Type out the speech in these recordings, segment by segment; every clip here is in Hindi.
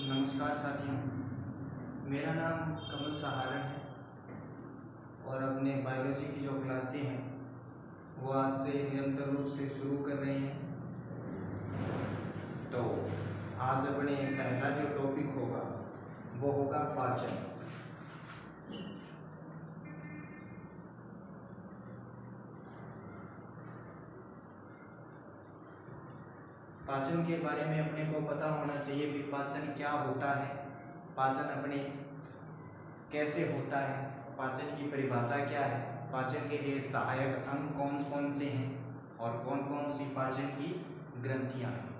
नमस्कार साथियों, मेरा नाम कमल सहारण है और अपने बायोलॉजी की जो क्लासें हैं वो आज से निरंतर रूप से शुरू कर रहे हैं। तो आज अपने पहला जो टॉपिक होगा वो होगा पाचन। पाचन के बारे में अपने को पता होना चाहिए कि पाचन क्या होता है, पाचन अपने कैसे होता है, पाचन की परिभाषा क्या है, पाचन के लिए सहायक अंग कौन कौन से हैं और कौन कौन सी पाचन की ग्रंथियां हैं।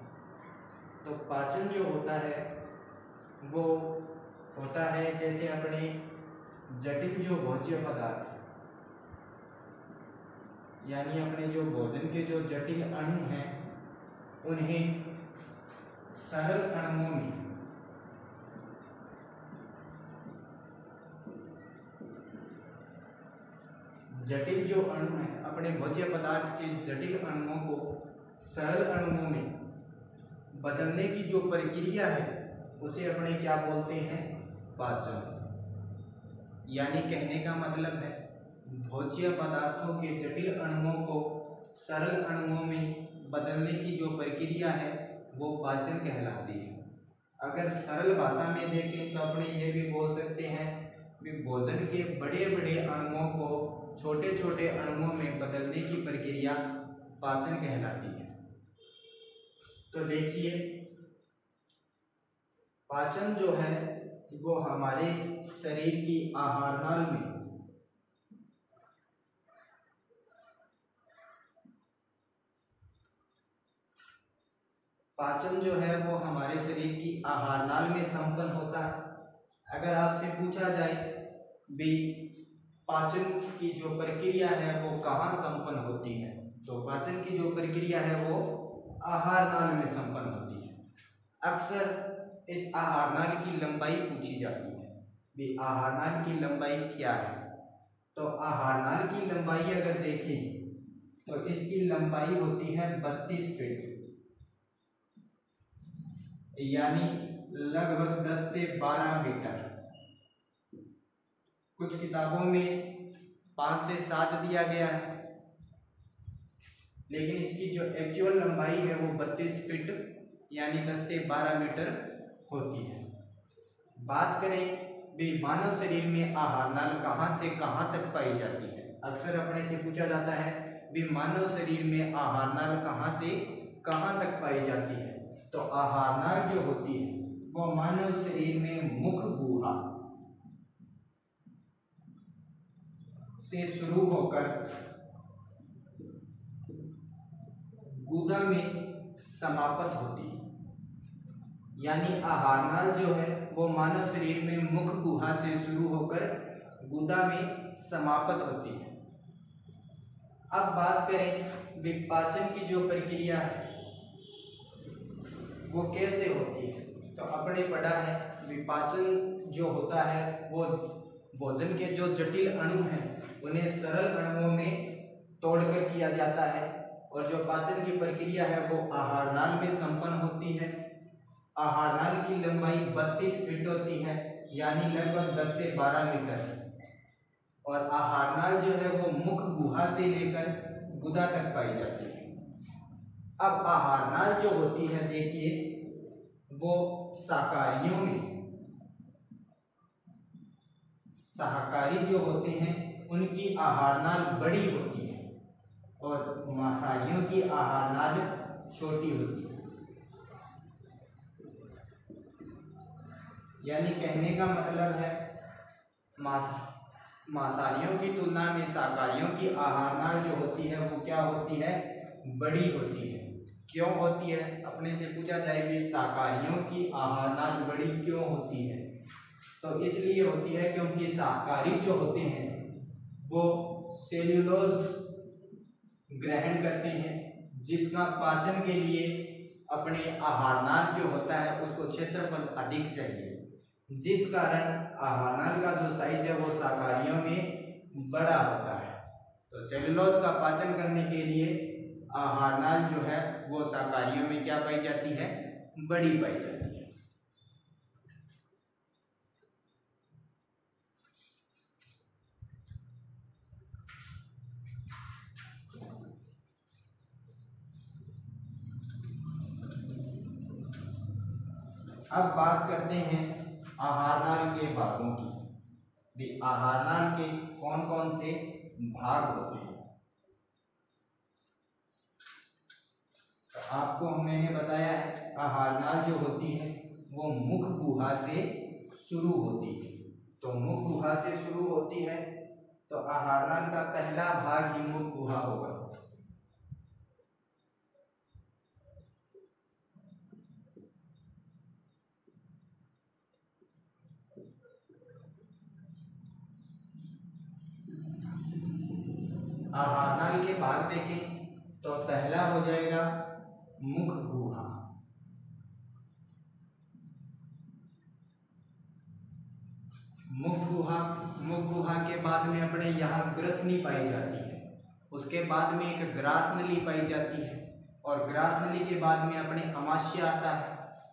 तो पाचन जो होता है वो होता है जैसे अपने जटिल जो भोज्य पदार्थ यानी अपने जो भोजन के जो जटिल अणु हैं उन्हें सरल अणुओं में जटिल जो अणु हैं अपने भोज्य पदार्थ के जटिल अणुओं को सरल अणुओं में बदलने की जो प्रक्रिया है उसे अपने क्या बोलते हैं, पाचन। यानी कहने का मतलब है भोज्य पदार्थों के जटिल अणुओं को सरल अणुओं में बदलने की जो प्रक्रिया है वो पाचन कहलाती है। अगर सरल भाषा में देखें तो अपने ये भी बोल सकते हैं कि भोजन के बड़े बड़े अणुओं को छोटे छोटे अणुओं में बदलने की प्रक्रिया पाचन कहलाती है। तो देखिए, पाचन जो है वो हमारे शरीर की आहार नाल में पाचन जो है वो हमारे शरीर की आहार नाल में संपन्न होता है। अगर आपसे पूछा जाए भी पाचन की जो प्रक्रिया है वो कहाँ संपन्न होती है, तो पाचन की जो प्रक्रिया है वो आहार नाल में संपन्न होती है। अक्सर इस आहार नाल की लंबाई पूछी जाती है भी आहार नाल की लंबाई क्या है। तो आहार नाल की लंबाई अगर देखें तो इसकी लंबाई होती है 32 फीट, यानी लगभग 10 से 12 मीटर। कुछ किताबों में 5 से 7 दिया गया है, लेकिन इसकी जो एक्चुअल लंबाई है वो 32 फीट यानी 10 से 12 मीटर होती है। बात करें भी मानव शरीर में आहार नाल कहाँ से कहाँ तक पाई जाती है। अक्सर अपने से पूछा जाता है भी मानव शरीर में आहार नाल कहाँ से कहाँ तक पाई जाती है। तो आहार नाल जो होती है वो मानव शरीर में मुख गुहा से शुरू होकर गुदा में समाप्त होती है। यानी आहार नाल जो है वो मानव शरीर में मुख गुहा से शुरू होकर गुदा में समाप्त होती है। अब बात करें विपाचन की जो प्रक्रिया है वो कैसे होती है। तो अपने पढ़ा है विपाचन जो होता है वो भोजन के जो जटिल अणु हैं उन्हें सरल अणुओं में तोड़कर किया जाता है और जो पाचन की प्रक्रिया है वो आहार नाल में संपन्न होती है। आहार नाल की लंबाई 32 फीट होती है यानी लगभग 10 से 12 मीटर और आहार नाल जो है वो मुख गुहा से लेकर गुदा तक पाई जाती है। अब आहार नाल जो होती है देखिए वो शाकाहारियों में शाकाहारी जो होते हैं उनकी आहार नाल बड़ी होती है और मांसाहारियों की आहार नाल छोटी होती है। यानी कहने का मतलब है मांसाहारियों की तुलना में शाकाहारियों की आहार नाल जो होती है वो क्या होती है, बड़ी होती है। क्यों होती है, अपने से पूछा जाए कि शाकाहारियों की आहार नाल बड़ी क्यों होती है, तो इसलिए होती है क्योंकि शाकाहारी जो होते हैं वो सेल्यूलोज ग्रहण करते हैं जिसका पाचन के लिए अपने आहार नाल जो होता है उसको क्षेत्रफल अधिक चाहिए, जिस कारण आहार नाल का जो साइज है वो शाकाहारियों में बड़ा होता है। तो सेल्यूलोज का पाचन करने के लिए आहार नाल जो है वो शाकाहारियों में क्या पाई जाती है, बड़ी पाई जाती है। अब बात करते हैं आहारनाल के भागों की। भी आहारनाल के कौन कौन से भाग होते हैं। तो आपको मैंने बताया है आहारनाल जो होती है वो मुख गुहा से शुरू होती है। तो मुख गुहा से शुरू होती है तो आहारनाल का पहला भाग ही मुख गुहा होगा। आहारनाल के भाग देखें तो पहला हो जाएगा मुख गुहा। मुख गुहा के बाद में अपने यहाँ ग्रसनी पाई जाती है। उसके बाद में एक ग्रास नली पाई जाती है और ग्रास नली के बाद में अपने अमाशय आता है।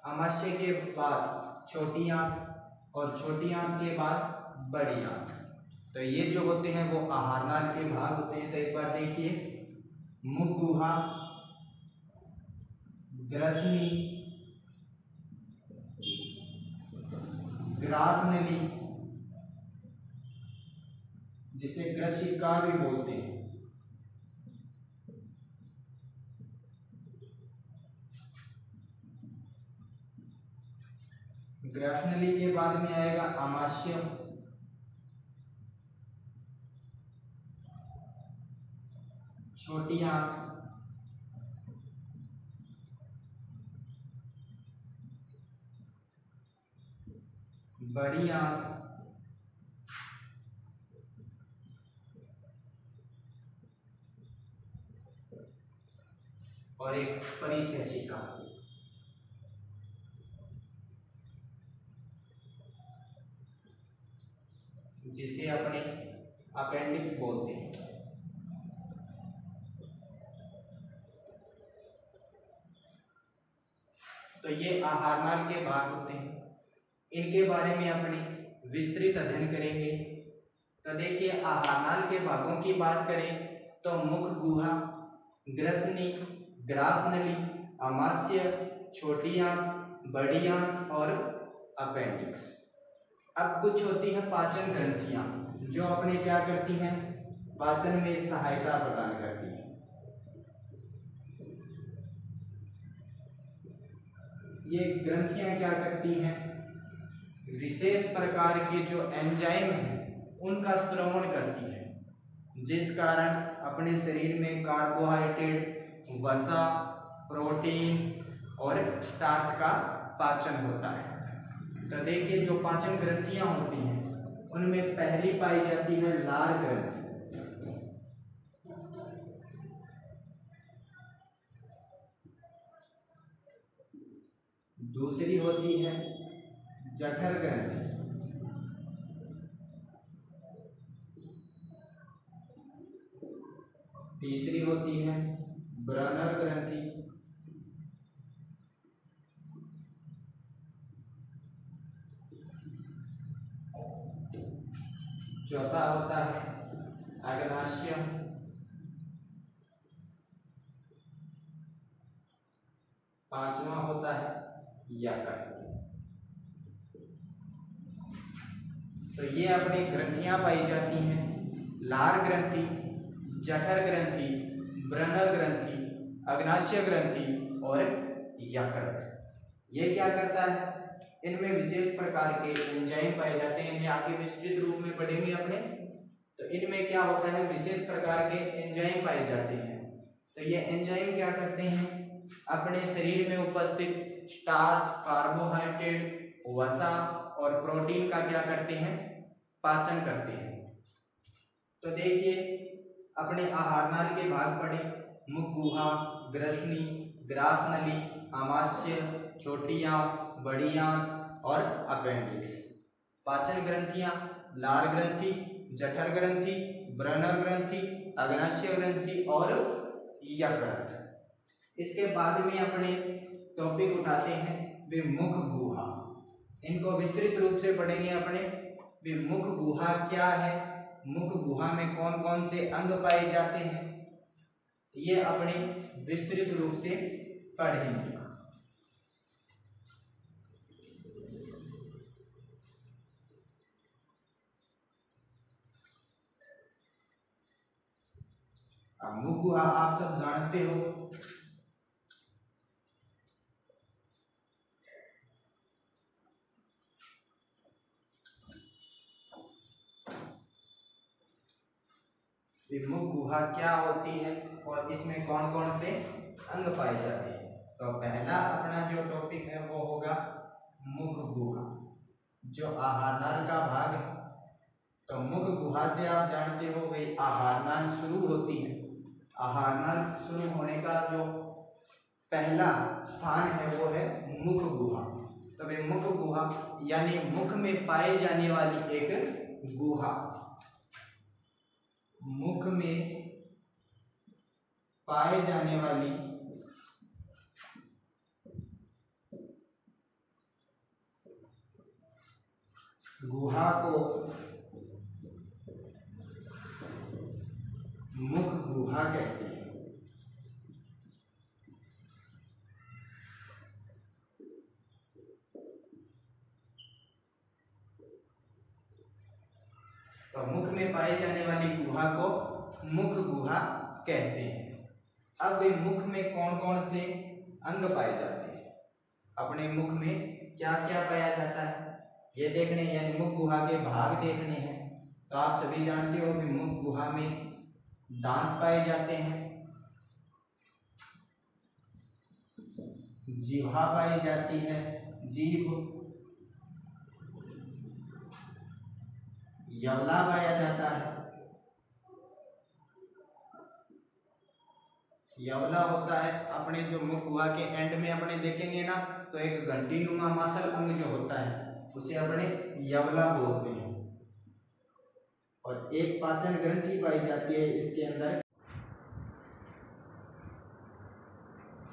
अमाशय के बाद छोटी आंत और छोटी आंत के बाद बड़ी आंत। तो ये जो होते हैं वो आहारनाल के भाग होते हैं। तो एक बार देखिए, मुख गुहा, ग्रसनी, ग्रास नली जिसे ग्रसिका भी बोलते हैं, ग्रास नली के बाद में आएगा अमाशय, छोटी आंत, बड़ी आंत और एक परिशेषिका। जिसे अपने अपेंडिक्स बोलते हैं। तो ये आहारनाल के भाग होते हैं। इनके बारे में अपने विस्तृत अध्ययन करेंगे। तो देखिए, आहारनाल के भागों की बात करें तो मुख गुहा, ग्रसनी, ग्रास नली, अमाशय, छोटी आंत, बड़ी आंत और अपेंडिक्स। अब कुछ होती है पाचन ग्रंथियां जो अपने क्या करती हैं, पाचन में सहायता प्रदान करती हैं। ये ग्रंथियां क्या करती हैं, विशेष प्रकार के जो एंजाइम हैं उनका स्रवण करती हैं, जिस कारण अपने शरीर में कार्बोहाइड्रेट, वसा, प्रोटीन और स्टार्च का पाचन होता है। तो देखिए, जो पाचन ग्रंथियां होती हैं उनमें पहली पाई जाती है लार ग्रंथि, दूसरी होती है जठर ग्रंथि, तीसरी होती है ब्रनर ग्रंथि, चौथा होता है अग्नाशय, पांचवा होता है यकृत। तो ये अपनी ग्रंथियां पाई जाती हैं, लार ग्रंथि, जठर ग्रंथि, ब्रनर ग्रंथि, अग्नाशय ग्रंथि और यकृत। ये क्या करता है, इनमें विशेष प्रकार के एंजाइम पाए जाते हैं। इन्हें आगे विस्तृत रूप में पढ़ेंगे अपने। तो इनमें क्या होता है, विशेष प्रकार के एंजाइम पाए जाते हैं। तो ये एंजाइम क्या करते हैं, अपने शरीर में उपस्थित स्टार्च, कार्बोहाइड्रेट, वसा और प्रोटीन का क्या करते हैं, पाचन करते हैं। तो देखिए, अपने आहारनाल के भाग पढ़े, मुख गुहा, ग्रसनी, ग्रास नली, अमाशय, छोटी आंत, बड़ी आंत और अपेंडिक्स। पाचन ग्रंथियां लार ग्रंथि, जठर ग्रंथि, ब्रनर ग्रंथि, अग्नाशय ग्रंथि और यकृत। इसके बाद में अपने टॉपिक उठाते हैं विमुख गुहा। इनको विस्तृत रूप से पढ़ेंगे अपने। विमुख गुहा क्या है, मुख गुहा में कौन कौन से अंग पाए जाते हैं, ये अपने विस्तृत रूप से पढ़ेंगे। अब मुख गुहा आप सब जानते हो, मुख गुहा क्या होती है और इसमें कौन कौन से अंग पाए जाते हैं। तो पहला अपना जो टॉपिक है वो होगा मुख गुहा, जो आहार नाल का भाग है। तो मुख गुहा से आप जानते हो भाई आहार नाल शुरू होती है। आहार नाल शुरू होने का जो पहला स्थान है वो है मुख गुहा। तो भाई मुख गुहा यानी मुख में पाए जाने वाली एक गुहा, मुख में पाए जाने वाली गुहा को मुख गुहा कहते हैं। तो मुख में पाई जाने वाली गुहा को मुख गुहा कहते हैं। अब मुख में कौन कौन से अंग पाए जाते हैं, अपने मुख में क्या क्या पाया जाता है ये देखने, यानी मुख गुहा के भाग देखने हैं। तो आप सभी जानते हो कि मुख गुहा में दांत पाए जाते हैं, जीवा पाई जाती है, जीभ, यवला पाया जाता है। यवला होता है अपने जो मुख गुहा के एंड में अपने देखेंगे ना, तो एक घंटी नुमा मांसल अंग जो होता है उसे अपने यवला बोलते हैं। और एक पाचन ग्रंथि पाई जाती है इसके अंदर।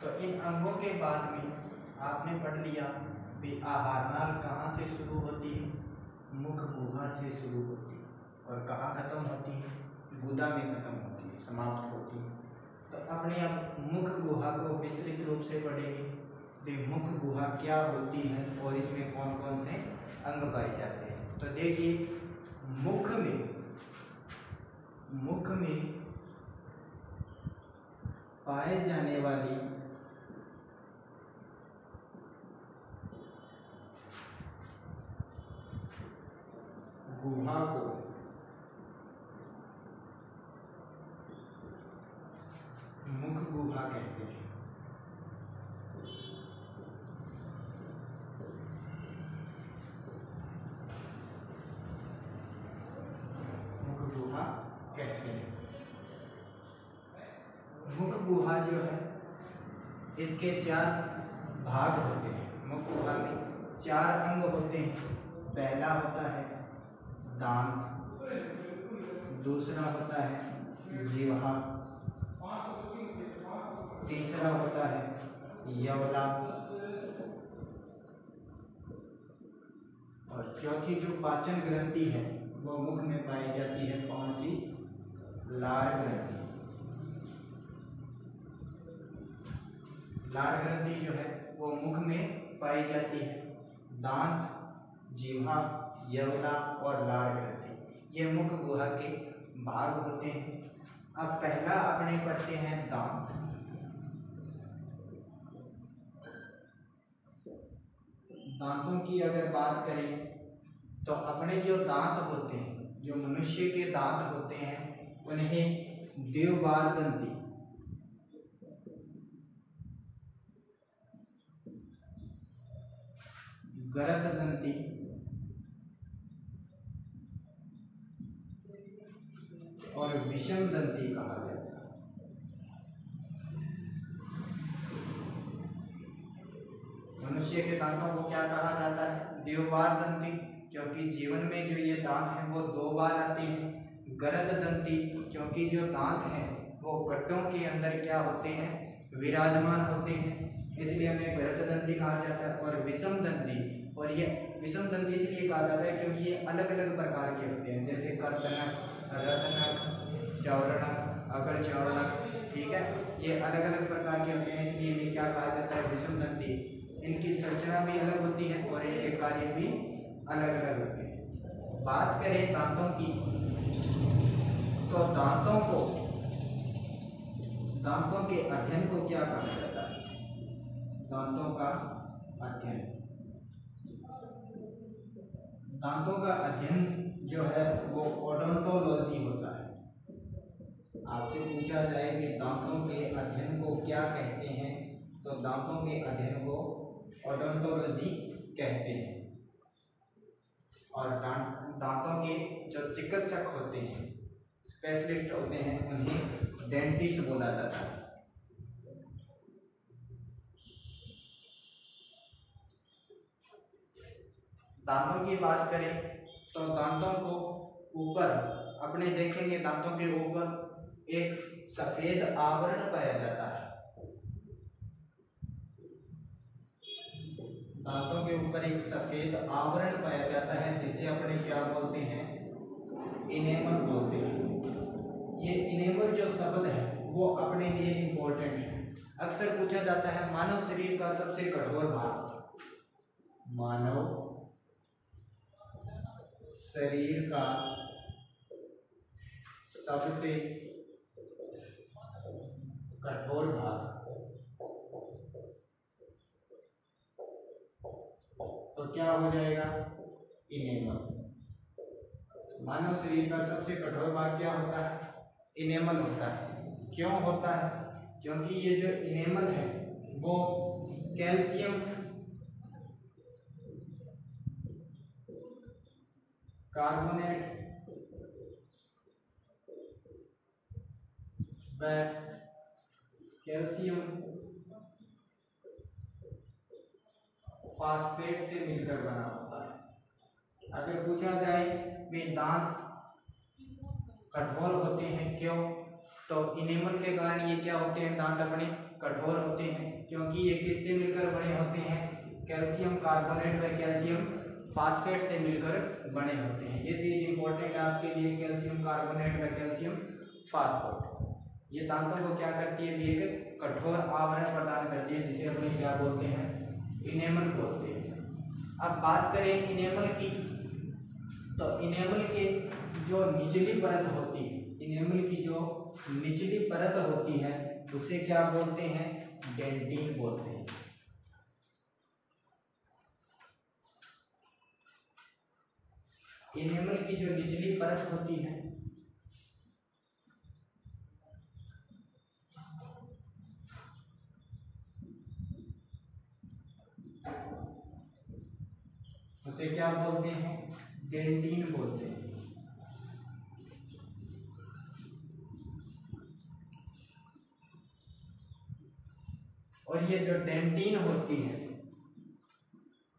तो इन अंगों के बाद में आपने पढ़ लिया कि आहार नाल कहाँ से शुरू होती है, मुख गुहा से शुरू होती है और कहाँ खत्म होती है, गुदा में खत्म होती है, समाप्त होती है। तो अपने आप मुख गुहा को विस्तृत रूप से पढ़ेंगे कि मुख गुहा क्या होती है और इसमें कौन कौन से अंग पाए जाते हैं। तो देखिए मुख में पाए जाने वाली गुहा को मुख गुहा कहते हैं। मुख गुहा कहते हैं। मुख गुहा जो है इसके 4 भाग होते हैं। मुख गुहा में 4 अंग होते हैं। पहला होता है दांत, दूसरा होता है जीवा, तीसरा होता है यवला और चौथी जो पाचन ग्रंथि है वो मुख में पाई जाती है, कौन सी, लार ग्रंथि। लार ग्रंथि जो है वो मुख में पाई जाती है। दांत, जीवा, यवला और लार ग्रंथि ये मुख गुहा के भाग होते हैं। अब पहला अपने पढ़ते हैं दांत। दांतों की अगर बात करें तो अपने जो दांत होते हैं, जो मनुष्य के दांत होते हैं उन्हें द्विबार दंती, गरद दंती और विषम दंती कहा जाता है। मनुष्य के दांतों को क्या कहा जाता है, द्विबार दंती, क्योंकि जीवन में जो ये दांत हैं वो 2 बार आते हैं। गरद दंती क्योंकि जो दांत हैं वो गड्ढों के अंदर क्या होते हैं, विराजमान होते हैं, इसलिए हमें गरद दंती कहा जाता है। और विषम दंती, और ये विषम दंती इसलिए कहा जाता है क्योंकि ये अलग अलग प्रकार के होते हैं, जैसे कर्तनक, रत्नक, चौरणक, अगर चौरणक, ठीक है, ये अलग अलग प्रकार के होते हैं, इसलिए इन्हें क्या कहा जाता है, विषम दंती। इनकी संरचना भी अलग होती है और इनके कार्य भी अलग अलग होते हैं। बात करें दांतों की, तो दांतों को दांतों के अध्ययन को क्या कहा जाता है? दांतों का अध्ययन। दांतों का अध्ययन जो है वो ओडोंटोलॉजी होता है। आपसे पूछा जाए कि दांतों के अध्ययन को क्या कहते हैं, तो दांतों के अध्ययन को ओडोंटोलॉजी कहते हैं। और दांतों के जो चिकित्सक होते हैं, स्पेशलिस्ट होते हैं, उन्हें डेंटिस्ट बोला जाता है। दांतों की बात करें तो दांतों को ऊपर अपने देखेंगे, दांतों के ऊपर एक सफेद आवरण पाया जाता है। दांतों के ऊपर एक सफेद आवरण पाया जाता है जिसे अपने क्या बोलते हैं? इनेमल बोलते हैं। ये इनेमल जो शब्द है वो अपने लिए इंपॉर्टेंट है। अक्सर पूछा जाता है मानव शरीर का सबसे कठोर भाग, मानव शरीर का सबसे कठोर भाग, तो क्या हो जाएगा? इनेमल। मानव शरीर का सबसे कठोर भाग क्या होता है? इनेमल होता है। क्यों होता है? क्योंकि ये जो इनेमल है वो कैल्शियम कार्बोनेट व कैल्शियम फास्फेट से मिलकर बना होता है। अगर पूछा जाए वे दांत कठोर होते हैं क्यों, तो इनेमल के कारण ये क्या होते हैं? दांत अपने कठोर होते हैं क्योंकि ये किससे मिलकर बने होते हैं? कैल्शियम कार्बोनेट व कैल्शियम फास्फेट से मिलकर बने होते हैं। ये चीज इंपॉर्टेंट है आपके लिए, कैल्शियम कार्बोनेट व कैल्शियम फास्फेट। ये दांतों को क्या करती है? भी एक कठोर आवरण प्रदान करती है जिसे अपने क्या बोलते हैं? इनेमल बोलते हैं। अब बात करें इनेमल की, तो इनेमल के जो निचली परत होती है, इनेमल की जो निचली परत होती है उसे क्या बोलते हैं? डेंटिन बोलते हैं। इनेमल की जो निचली परत होती है उसे क्या बोलते हैं? डेंटिन बोलते हैं। और ये जो डेंटिन होती है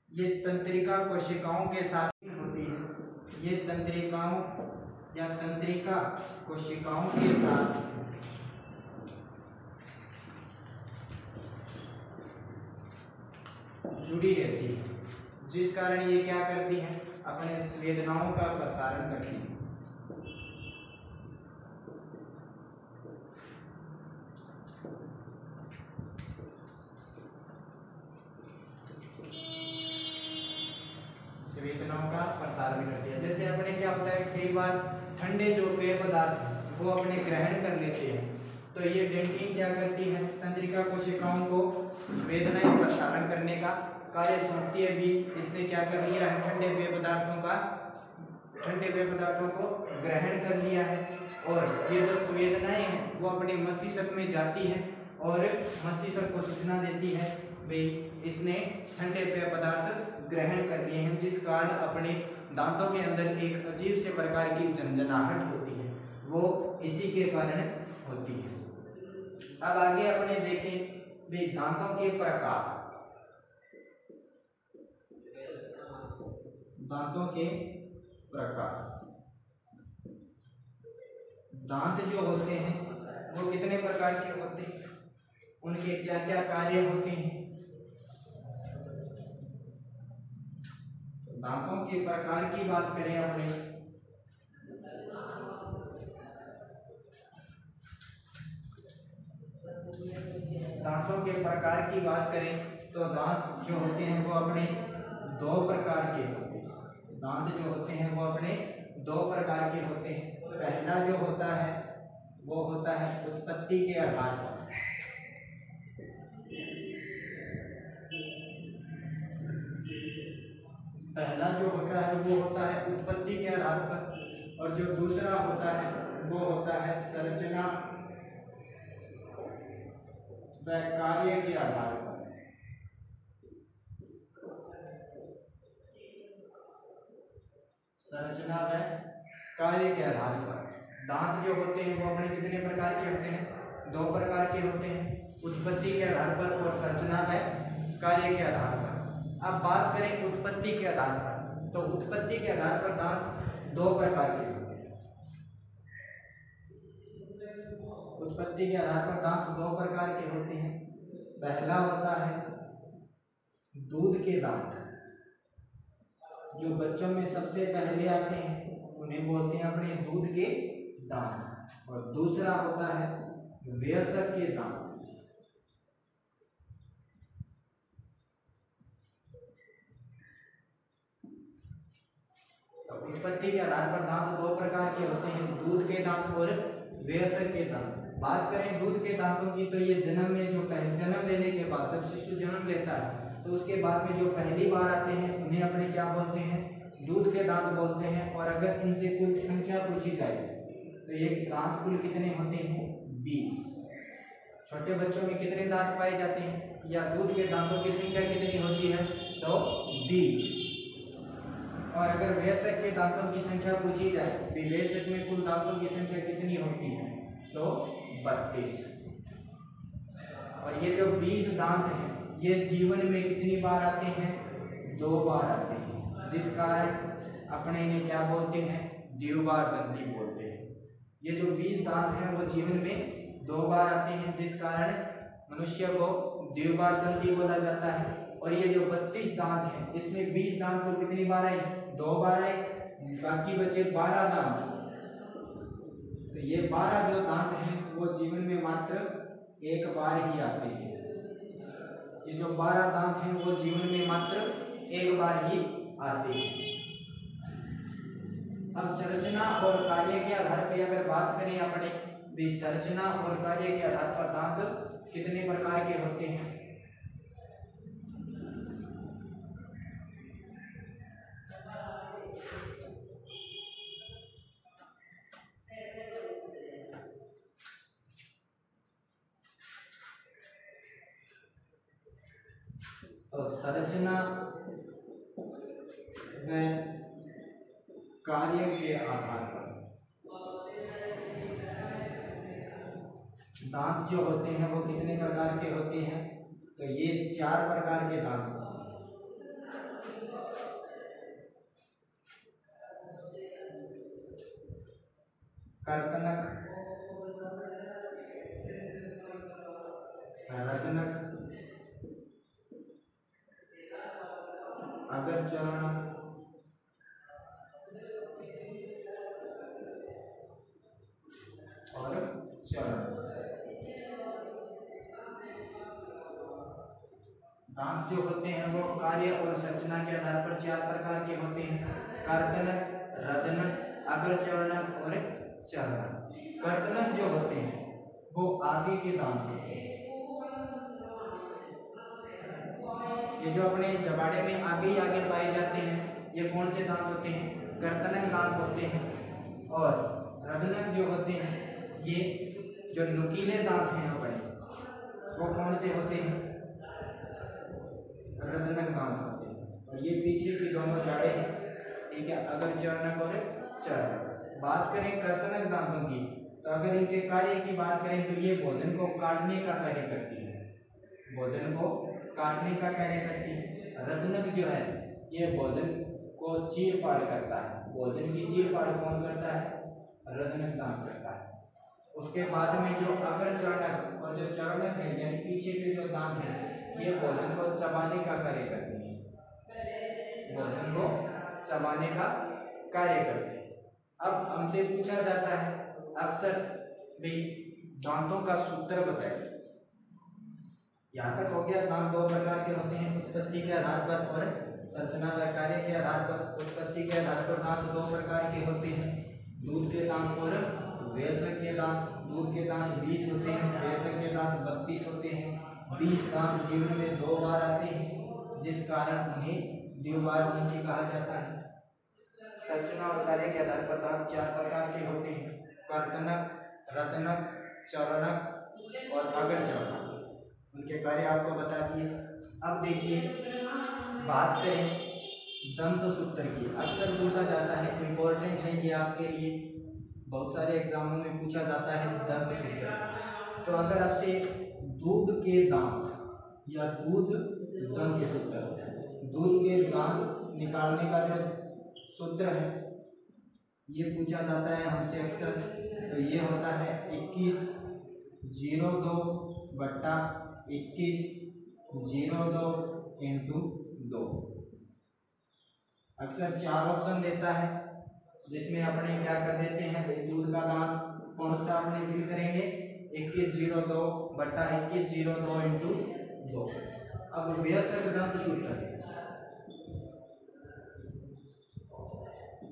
ये तंत्रिका कोशिकाओं के साथ होती है। ये तंत्रिकाओं या तंत्रिका कोशिकाओं के साथ जुड़ी रहती है, जिस कारण ये क्या करती है? अपने संवेदनाओं का प्रसारण करती है। संवेदनाओं का प्रसारण करती है। जैसे अपने क्या होता है, कई बार ठंडे जो पेय पदार्थ वो अपने ग्रहण कर लेते हैं, तो ये डेंटिन क्या करती है? तंत्रिका कोशिकाओं को संवेदनाएं प्रसारण करने का कार्य सौंपती है। भी इसने क्या कर लिया है? ठंडे पेय पदार्थों को ग्रहण कर लिया है। और ये जो संवेदनाएं हैं वो अपने मस्तिष्क में जाती है और मस्तिष्क को सूचना देती है वे इसने ठंडे पेय पदार्थ ग्रहण कर लिए हैं, जिस कारण अपने दांतों के अंदर एक अजीब से proकार की झंझनाहट होती है, वो इसी के कारण होती है। अब आगे अपने देखें वे दांतों के प्रकार। दांतों के प्रकार, दांत जो होते हैं वो कितने प्रकार के होते हैं? उनके क्या क्या कार्य होते हैं? दांतों के प्रकार की बात करें अपने, दांतों के प्रकार की बात करें तो दांत जो होते हैं वो अपने दो प्रकार के होते हैं। दांत जो होते हैं वो अपने दो प्रकार के होते हैं। पहला जो होता है वो होता है उत्पत्ति के आधार पर। पहला जो होता है वो होता है उत्पत्ति के आधार पर, और जो दूसरा होता है वो होता है संरचना व कार्य के आधार पर। संरचना व कार्य के आधार पर दांत जो होते हैं वो अपने कितने प्रकार के होते हैं? 2 प्रकार के होते हैं, उत्पत्ति के आधार पर और संरचना व कार्य के आधार पर। अब बात करें उत्पत्ति के आधार पर, तो उत्पत्ति के आधार पर दांत 2 प्रकार के होते हैं। उत्पत्ति के आधार पर दांत 2 प्रकार के होते हैं। पहला होता है दूध के दांत, जो बच्चों में सबसे पहले आते हैं उन्हें बोलते हैं अपने दूध के दांत, और दूसरा होता है वयस्क के दांत। तो उत्पत्ति के आधार पर दांत 2 प्रकार के होते हैं, दूध के दांत और वयस्क के दांत। बात करें दूध के दांतों की, तो ये जन्म में जो जन्म लेने के बाद जब शिशु जन्म लेता है तो उसके बाद में जो पहली बार आते हैं उन्हें अपने क्या बोलते हैं? दूध के दांत बोलते हैं। और अगर इनसे कुल संख्या पूछी जाए तो ये दांत कुल कितने होते हैं? 20। छोटे बच्चों में कितने दांत पाए जाते हैं, या दूध के दांतों की संख्या कितनी होती है? तो 20। और अगर वयस्क के दांतों की संख्या पूछी जाए तो वयस्क में कुल दांतों की संख्या कितनी होती है? तो 32। और ये जो 20 दांत हैं ये जीवन में कितनी बार आते हैं? 2 बार आते हैं, जिस कारण अपने इन्हें क्या बोलते हैं? द्विबार दंती बोलते हैं। ये जो 20 दांत हैं वो जीवन में 2 बार आते हैं, जिस कारण मनुष्य को द्विबार दंती बोला जाता है। और ये जो 32 दांत हैं इसमें 20 दांत तो कितनी बार आए? 2 बार आए, बाकी बचे 12 दांत। तो ये 12 जो दांत हैं वो जीवन में मात्र 1 बार ही आते हैं। ये जो 12 दांत हैं वो जीवन में मात्र 1 बार ही आते हैं। अब संरचना और कार्य के आधार पर अगर बात करें अपने, भी संरचना और कार्य के आधार पर दांत कितने प्रकार के होते हैं? तो संरचना व कार्य के आधार पर दांत जो होते हैं वो कितने प्रकार के होते हैं? तो ये 4 प्रकार के दांत होते हैं। कर्तनक, रत्नक, अग्रचरणक और चरण। दांत जो होते हैं वो कार्य और संरचना के आधार पर 4 प्रकार के होते हैं, कर्तनक, रत्नक, अग्रचरणक और चरणक। कर्तनक जो होते हैं वो आगे के दांत होते हैं। ये जो अपने जबाड़े में आगे ही आगे पाए जाते हैं ये कौन से दांत होते हैं? कर्तनक दांत होते हैं। और रत्नक जो होते हैं ये जो नुकीले दांत हैं अपने वो कौन से होते हैं? रत्नक दांत होते हैं। और ये पीछे की दोनों जाड़े हैं, ठीक है, अग्रचरणक और चरणक। बात करें कर्तनक दांतों की, तो अगर इनके कार्य की बात करें तो ये भोजन को काटने का कार्य करती है, भोजन को काटने का कार्य करती है। रत्नक जो है ये भोजन को चीर फाड़ करता है, भोजन की चीर फाड़ कौन करता है? रत्नक दांत करता है। उसके बाद में जो अग्रचरणक और जो चरणक है यानी पीछे के जो दांत हैं ये भोजन को चबाने का कार्य करती है, भोजन को चबाने का कार्य करते हैं। अब हमसे पूछा जाता है अक्सर भी दांतों का सूत्र बताइए। यहाँ तक हो गया, दांत 2 प्रकार के होते हैं, उत्पत्ति के आधार पर और संरचना व कार्य के आधार पर। उत्पत्ति के आधार पर दांत 2 प्रकार के होते हैं, दूध के दांत और वयस्क के दांत। दूध के दांत 20 होते हैं, वयस्क के दांत 32 होते हैं। 20 दांत जीवन में 2 बार आते हैं, जिस कारण उन्हें द्विबारदंती कहा जाता है। संरचना और कार्य के आधार पर दांत 4 प्रकार के होते हैं: कर्तनक, रत्नक, चरणक और अग्र चरणक। उनके कार्य आपको बता दिए। अब देखिए, बात करें दंत सूत्र की। अक्सर पूछा जाता है, इम्पोर्टेंट है ये आपके लिए, बहुत सारे एग्जामों में पूछा जाता है दंत सूत्र। तो अगर आपसे दूध के दांत या दूध दंत सूत्र, दूध के दांत निकालने का जो सूत्र है ये पूछा जाता है हमसे अक्सर, तो ये होता है 21/02 बट्टा 21/02 इंटू 2। अक्सर 4 ऑप्शन देता है, जिसमें अपने क्या कर देते हैं, दूध का दांत कौन सा अपने फिल करेंगे, 21/02 बट्टा 21/02 इंटू 2। अब वयस्क दंत सूत्र,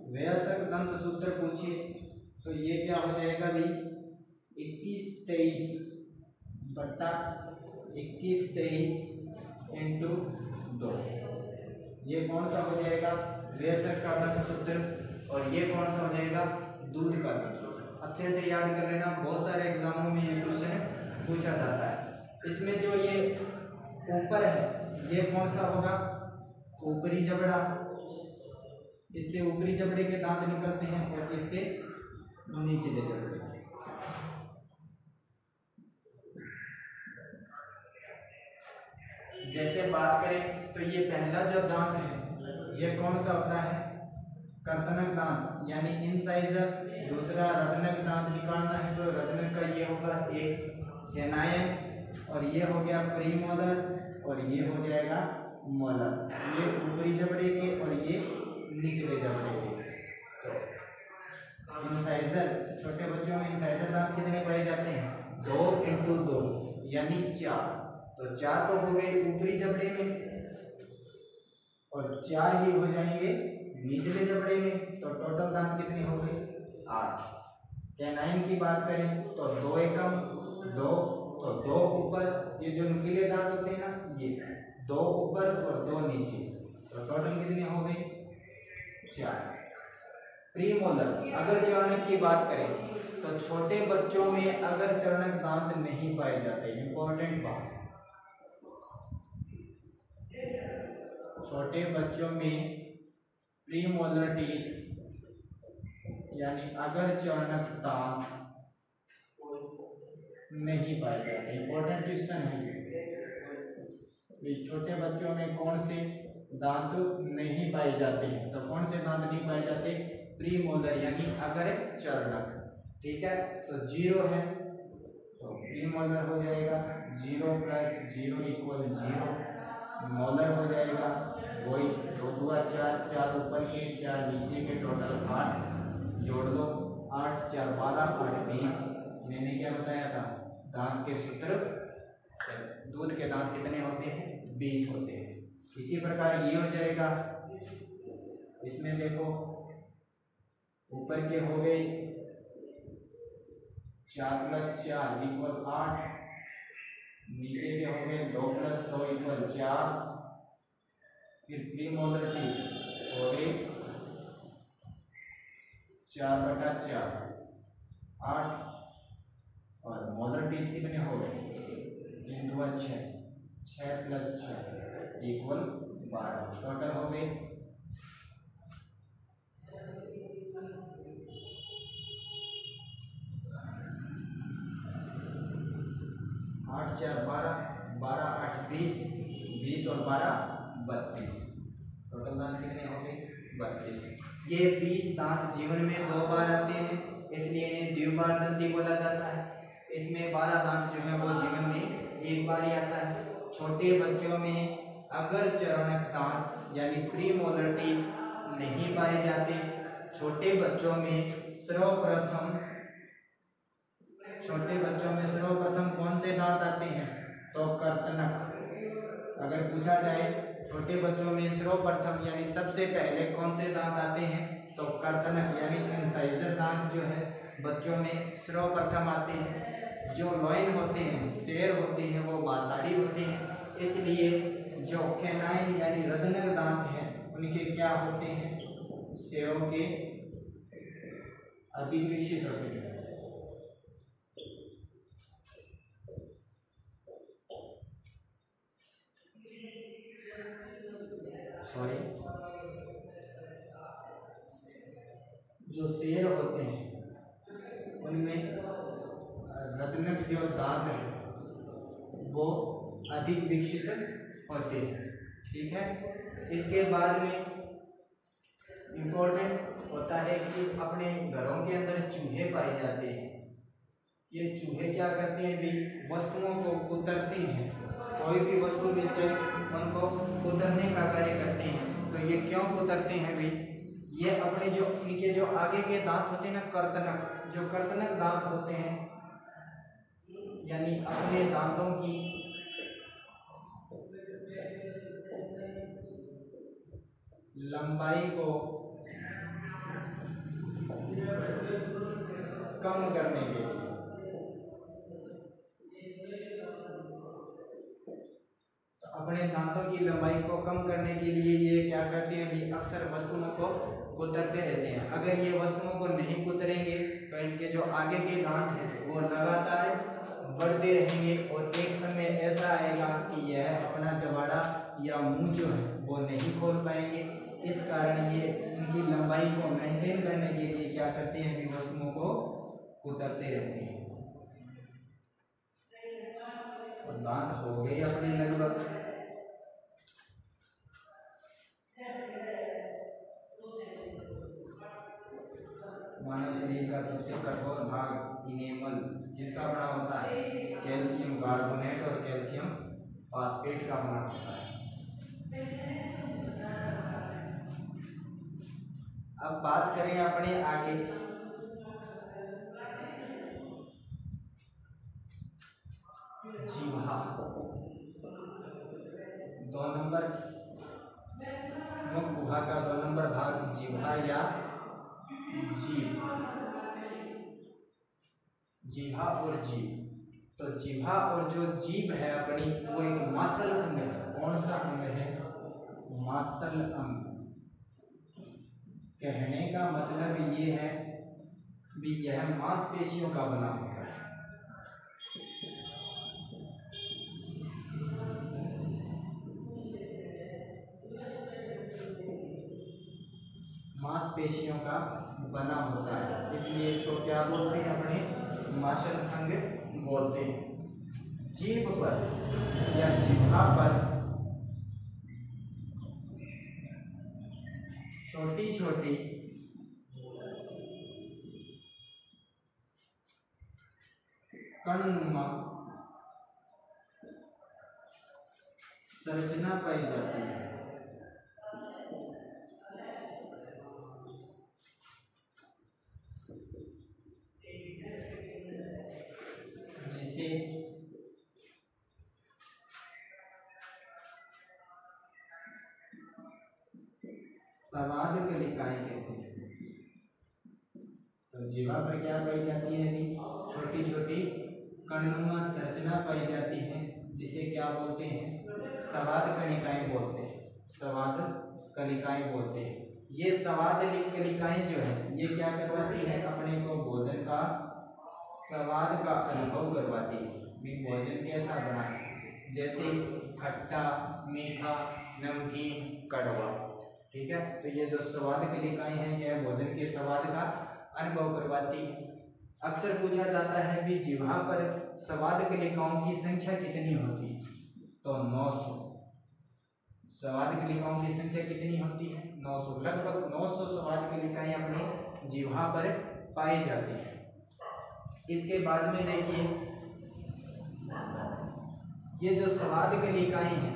वयस्क दंत सूत्र पूछिए तो ये क्या हो जाएगा भी, 21/23 बट्टा 21/23 इंटू 2। ये कौन सा हो जाएगा, वयस्क का दंत सूत्र, और ये कौन सा हो जाएगा, दूध का दंत सूत्र। अच्छे से याद कर लेना, बहुत सारे एग्जामों में ये क्वेश्चन पूछा जाता है। इसमें जो ये ऊपर है ये कौन सा होगा, ऊपरी जबड़ा, इससे ऊपरी जबड़े के दांत निकलते हैं और इससे निचले जबड़े। जैसे बात करें तो ये पहला जो दांत है ये कौन सा होता है, कर्तनक दांत यानी इंसाइजर। दूसरा रत्नक दांत निकालना है तो रत्नक का ये होगा एक कैनाइन, और ये हो गया प्रीमोलर, और ये हो जाएगा मोलर। ये ऊपरी जबड़े के और ये निचले जबड़े के। तो इंसाइजर, छोटे बच्चों में इंसाइजर दांत कितने पाए जाते हैं, 2 इंटू 2 यानी 4। तो 4 तो हो गए ऊपरी जबड़े में और 4 ही हो जाएंगे निचले जबड़े में। तो टोटल दांत कितने हो गए, 8। कैनाइन की बात करें तो 2 एकम 2, तो 2 ऊपर, ये जो नुकीले दांत होते हैं ना ये 2 ऊपर और 2 नीचे, तो टोटल कितने हो गए, 4। प्रीमोलर, अगर चरणक की बात करें तो छोटे बच्चों में अगर चरणक दांत नहीं पाए जाते। इंपॉर्टेंट बात, छोटे बच्चों में प्रीमोलर टीथ यानी अगर चरणक दांत नहीं पाए जाते। इंपॉर्टेंट क्वेश्चन है ये, छोटे बच्चों में कौन से दांत नहीं पाए जाते हैं, तो कौन से दांत नहीं पाए जाते, प्रीमोलर यानी अगर चरणक। ठीक है, तो 0 है तो प्रीमोलर हो जाएगा 0 + 0 = 0। मोलर हो जाएगा वही 2 × 2 = 4, 4 ऊपर के 4 नीचे के, टोटल 8। जोड़ लो, 8 × 4 = 12, 8 × 20। मैंने क्या बताया था, दांत के सूत्र, दूध के दांत कितने होते हैं, 20 होते हैं। इसी प्रकार ये हो जाएगा, इसमें देखो ऊपर के हो गए 4 + 4 = 8, नीचे के हो गए 2 + 2 = 4। फिर प्रीमोलर टीथ हो गए 4/4 8, और मोलर टीथ कितने हो गए, 3 × 2 = 6, 6 + 6 = 12। टोटल हो गए 8 × 4 = 12, 12 × 8 = 20, 20 और 12 = 32। टोटल दांत कितने हो गए, 32। ये 20 दांत जीवन में 2 बार आते हैं, इसलिए इन्हें द्विबारदंती बोला जाता है। इसमें 12 दांत जो है वो जीवन में 1 बार ही आता है। छोटे बच्चों में अगर चरणक दांत यानी प्रीमोलर टीथ नहीं पाए जाते, छोटे बच्चों में सर्वप्रथम कौन से दांत आते हैं, तो कर्तनक। अगर पूछा जाए छोटे बच्चों में सर्वप्रथम यानी सबसे पहले कौन से दांत आते हैं, तो कर्तनक यानी इंसाइजर दांत जो है बच्चों में सर्वप्रथम आते हैं। जो लॉइन होते हैं, शेर होते हैं, वो बासाड़ी होते हैं, इसलिए जो कैनाइन यानी रत्नक दांत हैं उनके क्या होते हैं, सेवों के अधिक विकसित होते हैं। सॉरी, जो शेर होते हैं उनमें रत्नक जो दांत है वो अधिक विकसित होते हैं। ठीक है। इसके बाद में इम्पोर्टेंट होता है कि अपने घरों के अंदर चूहे पाए जाते हैं। ये चूहे क्या करते हैं भी, वस्तुओं को कुतरते हैं। कोई भी वस्तु मिलते उनको कुतरने का कार्य करते हैं। तो ये क्यों कुतरते हैं भी, ये अपने जो इनके जो आगे के दांत होते हैं ना, कर्तनक, जो कर्तनक दांत होते हैं, यानी अपने दांतों की लंबाई को कम करने के लिए, अपने दांतों की लंबाई को कम करने के लिए ये क्या करते हैं भी, अक्सर वस्तुओं को कुतरते रहते हैं। अगर ये वस्तुओं को नहीं कुतरेंगे तो इनके जो आगे के दांत हैं वो लगातार बढ़ते रहेंगे और एक समय ऐसा आएगा कि यह अपना जबाड़ा या मुंह जो है वो नहीं खोल पाएंगे। इस कारण ये उनकी लंबाई को मेंटेन करने के लिए क्या करते हैं भी, वस्तुओं को कुतरते रहते हैं। और दांत हो गए अपने लगभग। मानव शरीर का सबसे कठोर भाग इनेमल किसका बना होता है, कैल्शियम कार्बोनेट और कैल्शियम फास्फेट का बना होता है। अब बात करें अपने आगे, जीवा। 2 नंबर मुख गुहा का 2 नंबर भाग जीवा या जीभ, जीभा और जीभ। तो जीभा और जो जीभ है अपनी, वो एक मांसल अंग है। कौन सा अंग है, मांसल अंग। कहने का मतलब ये है भी यह मांसपेशियों का बना होता है। मांसपेशियों का बना होता है, इसलिए इसको क्या बोलते हैं, अपने मांसल अंग बोलते हैं। जीभ पर या जिह्वा पर छोटी छोटी कणनुमा संरचना पाई जाती है, जिसे स्वाद कलिकाएं कहते हैं। तो जीवा पर क्या पाई जाती है, छोटी छोटी कणनुमा संरचना पाई जाती है, जिसे क्या बोलते हैं, स्वाद कलिकाएं बोलते हैं। स्वाद कलिकाएं बोलते हैं। ये स्वाद कलिकाएं जो है ये क्या करवाती है, अपने को भोजन का स्वाद का अनुभव करवाती है भी भोजन कैसा बना है, जैसे खट्टा, मीठा, नमकीन, कड़वा। ठीक है। तो ये जो स्वाद कलिकाएं हैं यह भोजन के स्वाद का अनुभव करवाती है। अक्सर पूछा जाता है भी जिह्वा पर स्वाद कलिकाओं की संख्या कितनी होती है, तो 900। स्वाद कलिकाओं की संख्या कितनी होती है, 900। लगभग 900 स्वाद कलिकाएं अपने जिह्वा पर पाई जाती है। इसके बाद में देखिए, ये जो स्वाद कलिकाएं हैं,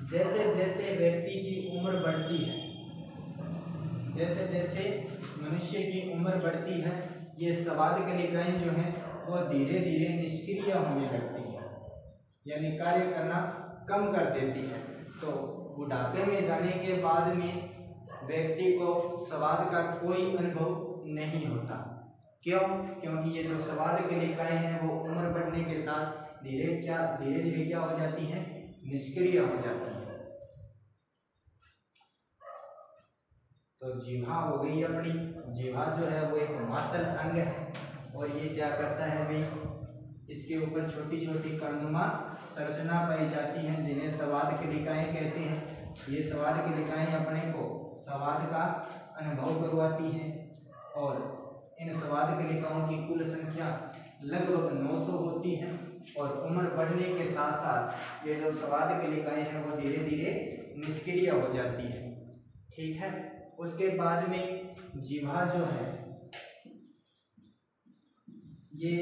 जैसे जैसे व्यक्ति की उम्र बढ़ती है, जैसे जैसे मनुष्य की उम्र बढ़ती है, ये स्वाद कलिकाएं जो हैं वो धीरे धीरे निष्क्रिय होने लगती है, यानी कार्य करना कम कर देती है। तो बुढ़ापे में जाने के बाद में व्यक्ति को स्वाद का कोई अनुभव नहीं होता। क्यों? क्योंकि ये जो स्वाद कलिकाएं हैं वो उम्र बढ़ने के साथ धीरे धीरे क्या हो जाती हैं, निष्क्रिय हो जाती है। तो जीवा हो गई अपनी। जीवा जो है वो एक मांसल अंग है और ये क्या करता है भाई, इसके ऊपर छोटी छोटी कर्णनुमा संरचना पाई जाती हैं जिन्हें संवाद कलिकाएं कहते हैं। ये संवाद कलिकाएं अपने को संवाद का अनुभव करवाती हैं और इन संवाद कलिकाओं की कुल संख्या लगभग 900 होती है और उम्र बढ़ने के साथ साथ ये जो संवाद कलिकाएं हैं वो धीरे धीरे निष्क्रिय हो जाती है। ठीक है, उसके बाद में जीवा जो है ये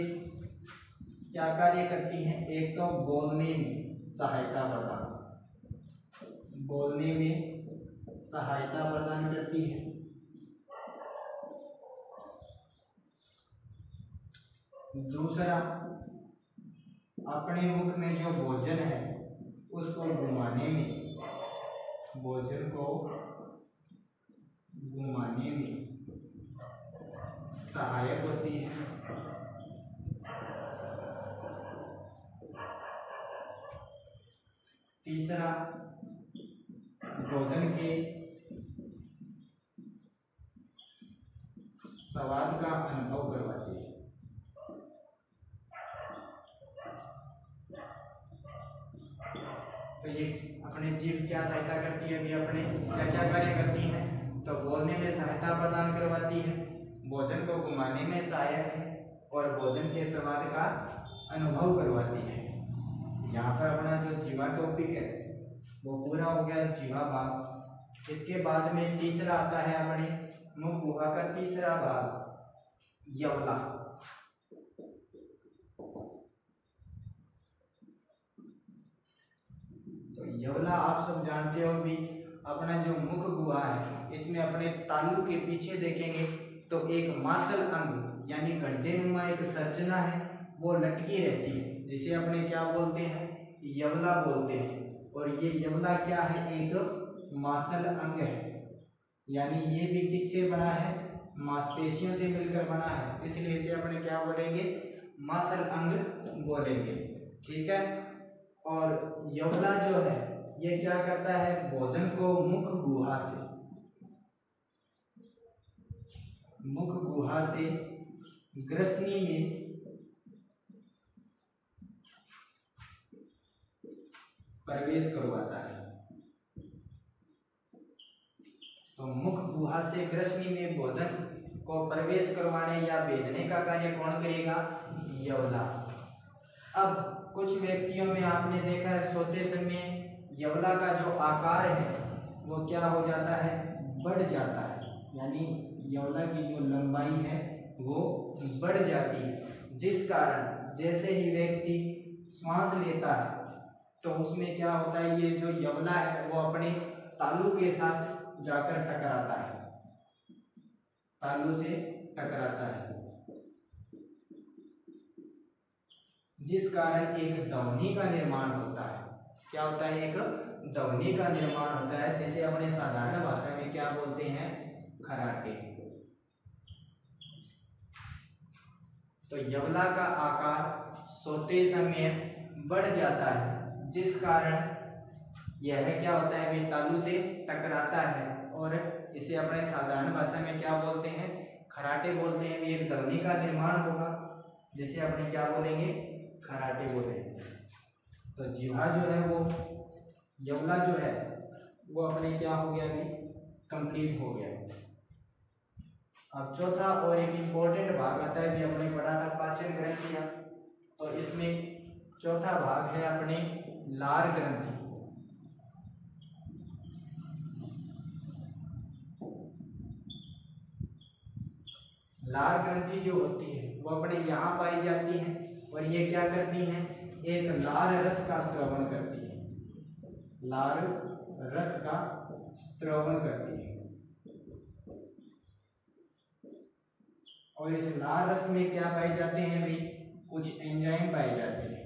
क्या कार्य करती हैं, एक तो बोलने में सहायता प्रदान, बोलने में सहायता प्रदान करती है। दूसरा, अपने मुख में जो भोजन है उसको घुमाने में, भोजन को घुमाने में सहायक होती है। तीसरा, भोजन के स्वाद का अनुभव करवाती है। तो ये अपने जीव क्या सहायता करती है, अभी अपने क्या क्या कार्य करती है, तो बोलने में सहायता प्रदान करवाती है, भोजन को घुमाने में सहायक है और भोजन के स्वाद का अनुभव करवाती है। यहाँ पर अपना जो जीवा टॉपिक है वो पूरा हो गया, जीवा भाग। इसके बाद में तीसरा आता है अपने मुख गुहा का तीसरा भाग, यवला। तो यवला आप सब जानते हो भी, अपना जो मुख गुहा है इसमें अपने तालु के पीछे देखेंगे तो एक मांसल अंग यानी घंटेनुमा एक संरचना है वो लटकी रहती है, जिसे अपने क्या बोलते हैं, यवला बोलते हैं। और ये यवला क्या है, एक मांसल अंग है, यानी ये भी किससे बना है, मांसपेशियों से मिलकर बना है, इसलिए इसे अपने क्या बोलेंगे, मांसल अंग बोलेंगे। ठीक है, और यवला जो है ये क्या करता है, भोजन को मुख गुहा से, मुख गुहा से ग्रसनी में प्रवेश करवाता है। तो मुख गुहा से ग्रसनी में भोजन को प्रवेश करवाने या भेजने का कार्य कौन करेगा, यवला। अब कुछ व्यक्तियों में आपने देखा है सोते समय यवला का जो आकार है वो क्या हो जाता है, बढ़ जाता है, यानी यवला की जो लंबाई है वो बढ़ जाती है, जिस कारण जैसे ही व्यक्ति श्वास लेता है तो उसमें क्या होता है, ये जो यवला है वो अपने तालु के साथ जाकर टकराता है, तालु से टकराता है, जिस कारण एक ध्वनि का निर्माण होता है। क्या होता है, एक ध्वनि का निर्माण होता है, जिसे अपने साधारण भाषा में क्या बोलते हैं, खराटे। तो यवला का आकार सोते समय बढ़ जाता है, जिस कारण यह क्या होता है, वे तालु से टकराता है और इसे अपने साधारण भाषा में क्या बोलते हैं, खराटे बोलते हैं। एक ध्वनि का निर्माण होगा जिसे अपने क्या बोलेंगे, खराटे बोलेंगे। तो जीवा जो है वो, यवला जो है वो अपने क्या हो गया, अभी कंप्लीट हो गया। अब चौथा और एक इम्पोर्टेंट भाग आता है, भी अपने पढ़ा था पाचन ग्रंथियां, तो इसमें चौथा भाग है अपने लार ग्रंथि। लार ग्रंथि जो होती है वो अपने यहाँ पाई जाती है और ये क्या करती हैं, एक लार रस का स्रवण करती है, लार रस का स्रवण करती है। और इस लार रस में क्या पाए जाते हैं भाई, कुछ एंजाइम पाए जाते हैं।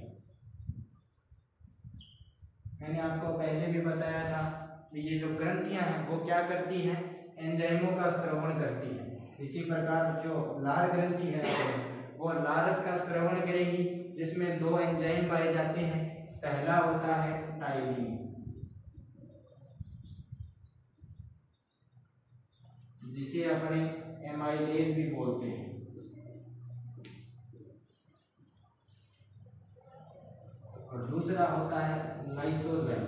मैंने आपको पहले भी बताया था ये जो ग्रंथियां हैं वो क्या करती हैं, एंजाइमों का स्रवण करती है। इसी प्रकार जो लार ग्रंथि है वो लारस का स्रवण करेगी, जिसमें दो एंजाइम पाए जाते हैं। पहला होता है टाइलिन, जिसे अपने एमाइलेज भी बोलते हैं। और दूसरा होता है लाइसोजाइम।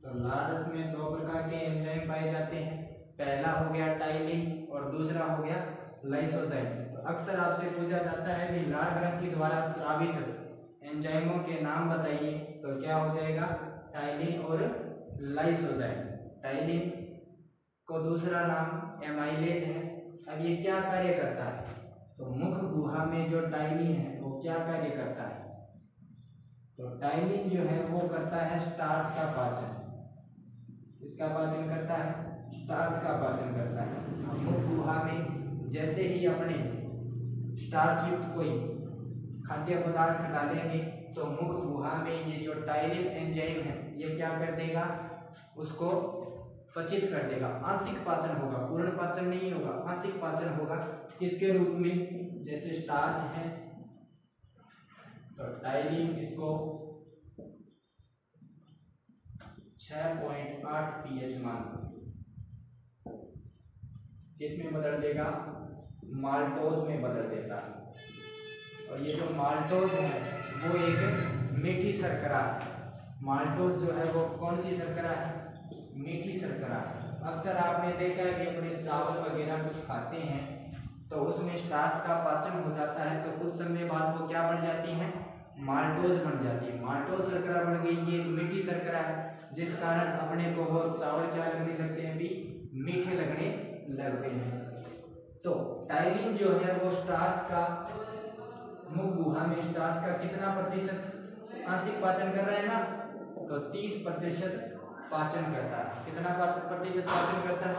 तो लाल रस में दो प्रकार के एंजाइम पाए जाते हैं, पहला हो गया टाइलिन और दूसरा हो गया लाइसोजाइम। तो अक्सर आपसे पूछा जाता है कि लाल ग्रंथि द्वारा स्रावित एंजाइमों के नाम बताइए, तो क्या हो जाएगा, टाइलिन और लाइसोजाइम। टाइलिन को दूसरा नाम एमाइलेज है। अब ये क्या कार्य करता है, तो मुख गुहा में जो टाइलिन है वो क्या कार्य करता है, तो टाइलिन जो है वो करता है स्टार्च का पाचन। इसका पाचन करता है, स्टार्च का पाचन करता है। मुख गुहा में जैसे ही अपने स्टार्च युक्त कोई खाद्य पदार्थ डालेंगे तो मुख गुहा में ये जो टाइलिन एंजाइम है ये क्या कर देगा, उसको पचित कर देगा। आंशिक पाचन होगा, पूर्ण पाचन नहीं होगा, आंशिक पाचन होगा। किसके रूप में, जैसे स्टार्च है तो टाइलिन इसको 6.8 pH मान किसमें बदल देगा, माल्टोज में बदल देता है। और ये जो माल्टोज है वो एक मीठी शर्करा है। माल्टोज जो है वो कौन सी शर्करा है, मीठी शर्करा है। अक्सर आपने देखा है कि अपने चावल वगैरह कुछ खाते हैं तो उसमें स्टार्च का पाचन हो जाता है, तो कुछ समय बाद वो क्या बन जाती है, माल्टोज बन जाती है। माल्टोज शर्करा बन गई, ये मीठी शर्करा है, जिस कारण अपने को वो चावल क्या लगने लगते हैं, भी मीठे लगने लगते हैं। तो टाइलिन जो है वो स्टार्च का, मुख गुहा में स्टार्च का कितना प्रतिशत आंशिक पाचन कर रहा है ना, तो 30% पाचन करता है। कितना प्रतिशत पाचन करता है,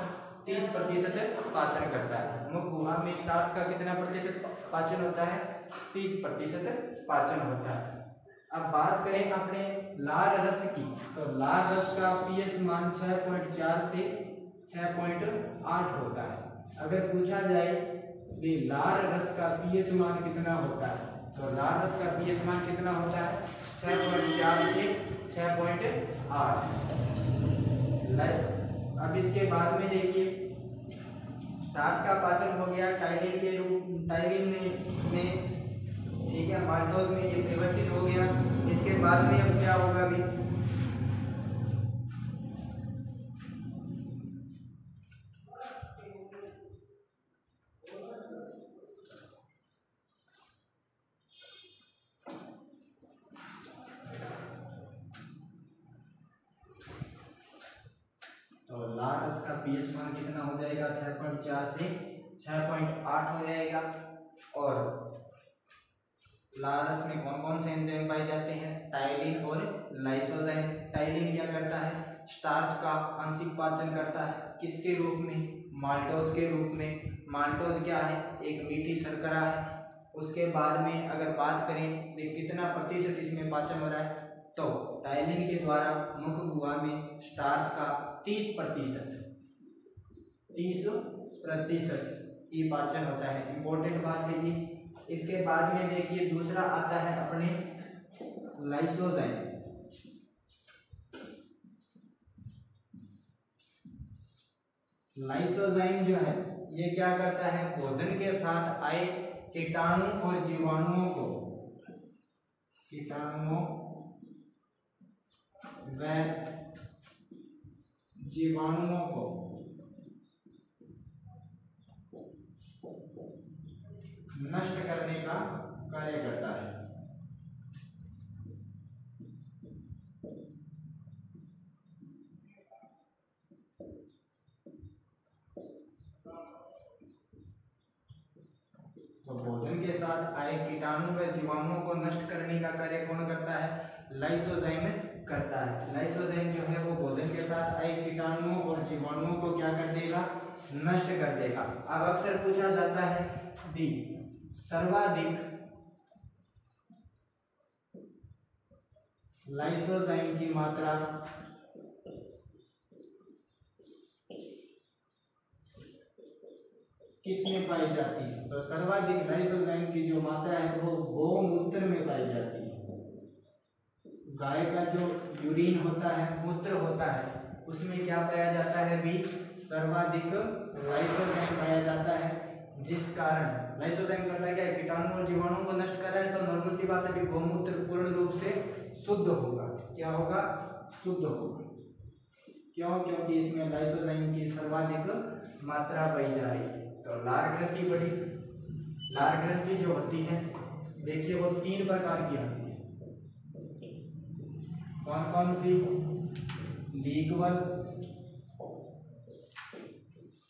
30% पाचन करता है। मुख गुहा में स्टार्च का कितना प्रतिशत पाचन होता है, 30% पाचन होता है। अब बात करें अपने लाल रस की, तो लाल रस का पीएच मान 6.4 से 6.8 होता है। अगर पूछा जाए कि लाल रस का पीएच मान कितना होता है, तो लाल रस का पीएच मान कितना होता है, 6.4 से 6.8। अब इसके बाद में देखिए, स्टार्च का पाचन हो गया टाइलिन के रूप, टाइलिन में ठीक है, माल्टोज में ये परिवर्तित हो गया। इसके बाद में अब क्या होगा भी, तो लाल रस का पीएच मान कितना हो जाएगा, 6.4 से 6.8 हो जाएगा। और लाल रस में कौन कौन से एंजाइम पाए जाते हैं, टाइलिन और लाइसोजाइम। टाइलिन क्या करता है, स्टार्च का आंशिक पाचन करता है, किसके रूप में, माल्टोज के रूप में। माल्टोज क्या है, एक मीठी शर्करा है। उसके बाद में अगर बात करें कि कितना प्रतिशत इसमें पाचन हो रहा है, तो टाइलिन के द्वारा मुख गुहा में स्टार्च का 30% ये पाचन होता है। इंपॉर्टेंट बात है ये। इसके बाद में देखिए दूसरा आता है अपने लाइसोजाइम। लाइसोजाइम जो है ये क्या करता है, भोजन के साथ आए कीटाणु और जीवाणुओं को, कीटाणुओं व जीवाणुओं को नष्ट करने का कार्य करता है। तो भोजन के साथ आए कीटाणु व जीवाणुओं को नष्ट करने का कार्य कौन करता है, लाइसोजाइम करता है। लाइसोजाइम जो है वो भोजन के साथ आए कीटाणुओं और जीवाणुओं को क्या कर देगा, नष्ट कर देगा। अब अक्सर पूछा जाता है दी सर्वाधिक लाइसोजाइम की मात्रा किसमें पाई जाती है, तो सर्वाधिक लाइसोजाइम की जो मात्रा है वो गौमूत्र में पाई जाती है। गाय का जो यूरिन होता है, मूत्र होता है, उसमें क्या पाया जाता है भी, सर्वाधिक लाइसोजाइम पाया जाता है, जिस कारण लाइसोजाइम करता है क्या, कीटाणु और जीवाणुओं को नष्ट कर रहा है। तो नॉर्मल सी बात है कि गौमूत्र पूर्ण रूप से शुद्ध होगा। क्या होगा, शुद्ध होगा। क्यों, क्योंकि इसमें लाइसोजाइम की सर्वाधिक मात्रा पाई जा रही है। तो लार ग्रंथि बड़ी, लार ग्रंथि जो होती है देखिए वो 3 प्रकार की होती है। कौन कौन सी, लीगवल,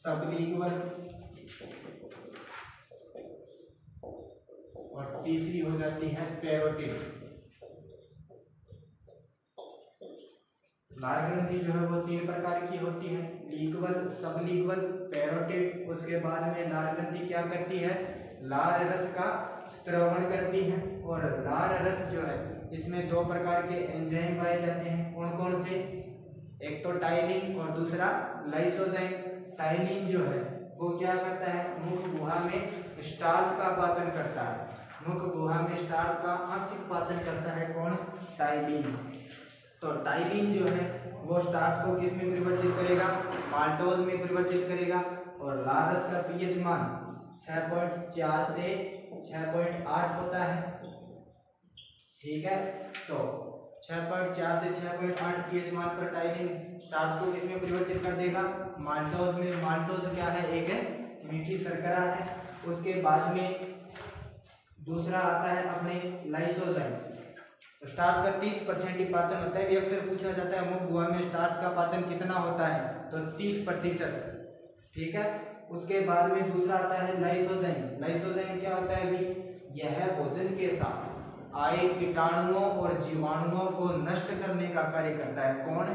सबलीगवल और तीसरी हो जाती है पैरोटिड। लार ग्रंथि जो है वो 3 प्रकार की होती है, लीगवल, सबलीगवल, पैरोटिड। उसके बाद में लार ग्रंथि क्या करती है, लार रस का स्त्रवण करती है। और लार रस जो है इसमें 2 प्रकार के एंजाइम पाए जाते हैं। कौन कौन से, एक तो टाइलिन और दूसरा लाइसोजाइम। टाइलिन जो है वो क्या करता है, मुख गुहा में स्टार्च का पाचन करता है। मुख गुहा में स्टार्च का आंशिक पाचन करता है कौन, टाइलिन। तो टाइलिन जो है वो स्टार्च को किस में परिवर्तित करेगा, माल्टोज में परिवर्तित करेगा। और लार रस का पीएच मान 6.4 से 6.8 होता है। ठीक है, तो 6.4 से 6.8 पीएच मान पर टाइलिन स्टार्च को किसमें परिवर्तित कर देगा, माल्टोज में। माल्टोज क्या है, एक मीठी शर्करा है। उसके बाद में दूसरा आता है अपने लाइसोजाइम। तो स्टार्च का 30% ही पाचन होता है। भी अक्सर पूछा जाता है मुख गुहा में स्टार्च का पाचन कितना होता है, तो 30%। ठीक है, उसके बाद में दूसरा आता है लाइसोजाइम। लाइसोजाइम क्या होता है भी, यह भोजन के साथ आए कीटाणुओं और जीवाणुओं को नष्ट करने का कार्य करता है। कौन,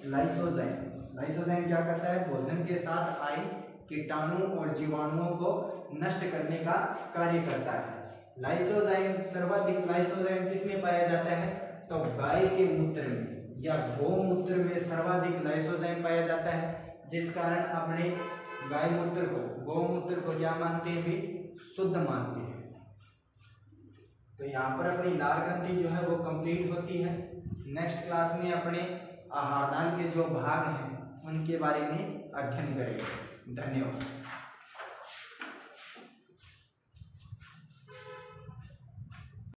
लाइसोजाइम। लाइसोजाइम क्या करता है, भोजन के साथ आए कीटाणु और जीवाणुओं को नष्ट करने का कार्य करता है। लाइसोजाइम, सर्वाधिक लाइसोजाइम किसमें पाया जाता है, तो गाय के मूत्र में या गौमूत्र में सर्वाधिक लाइसोजाइम पाया जाता है। जिस कारण अपने गाय मूत्र को, गौमूत्र को क्या मानते हैं भी, शुद्ध मानते हैं। तो यहाँ पर अपनी लार ग्रंथि जो है वो कंप्लीट होती है। नेक्स्ट क्लास में अपने आहारनाल के जो भाग हैं उनके बारे में अध्ययन करेंगे। धन्यवाद।